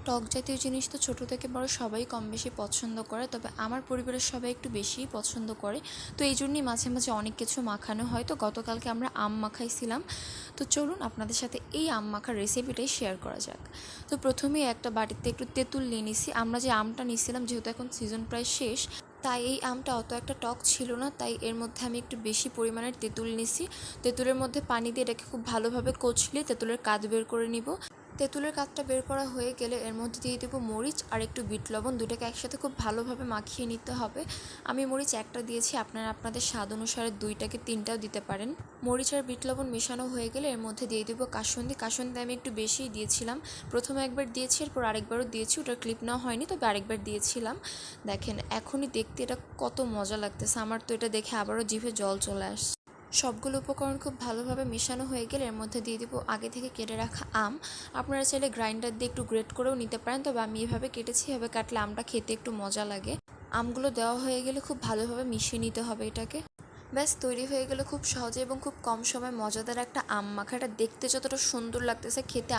টক জাতীয় জিনিস তো ছোটো থেকে বড় সবাই কম বেশি পছন্দ করে, তবে আমার পরিবারের সবাই একটু বেশিই পছন্দ করে। তো এই জন্যই মাঝে মাঝে অনেক কিছু মাখানো হয়। তো গতকালকে আমরা আম মাখাইছিলাম। তো চলুন আপনাদের সাথে এই আম মাখার রেসিপিটাই শেয়ার করা যাক। তো প্রথমেই একটা বাটিতে একটু তেঁতুল নিয়ে নিছি। আমরা যে আমটা নিয়েছিলাম, যেহেতু এখন সিজন প্রায় শেষ, তাই এই আমটা অত একটা টক ছিল না, তাই এর মধ্যে আমি একটু বেশি পরিমাণের তেঁতুল নিছি। তেঁতুলের মধ্যে পানি দিয়ে এটাকে খুব ভালোভাবে কচলিয়ে তেঁতুলের কাদ বের করে নিব। তেঁতুলের কাঠটা বের করা হয়ে গেলে এর মধ্যে দিয়ে দেবো মরিচ আর একটু বিট লবণ, দুটাকে একসাথে খুব ভালোভাবে মাখিয়ে নিতে হবে। আমি মরিচ একটা দিয়েছি, আপনারা আপনাদের স্বাদ অনুসারে 2টাকে 3টাও দিতে পারেন। মরিচ আর বিট লবণ মেশানো হয়ে গেলে এর মধ্যে দিয়ে দেবো কাসুন্দি। কাসুন্দি আমি একটু বেশিই দিয়েছিলাম, প্রথমে একবার দিয়েছি, এরপর আরেকবারও দিয়েছি, ওটার ক্লিপ নেওয়া হয়নি, তবে আরেকবার দিয়েছিলাম। দেখেন এখনই দেখতে এটা কত মজা লাগতেছে, আমার তো এটা দেখে আবারও জিভে জল চলে আসছে। সবগুলো উপকরণ খুব ভালোভাবে মেশানো হয়ে গেলে এর মধ্যে দিয়ে দেবো আগে থেকে কেটে রাখা আম। আপনারা চাইলে গ্রাইন্ডার দিয়ে একটু গ্রেট করেও নিতে পারেন, তবে আমি এভাবে কেটেছি, এভাবে কাটলে আমটা খেতে একটু মজা লাগে। আমগুলো দেওয়া হয়ে গেলে খুব ভালোভাবে মিশিয়ে নিতে হবে এটাকে। ব্যাস তৈরি হয়ে গেলে খুব সহজে এবং খুব কম সময় মজাদার একটা আম মাখা। এটা দেখতে যতটা সুন্দর লাগতেছে, খেতে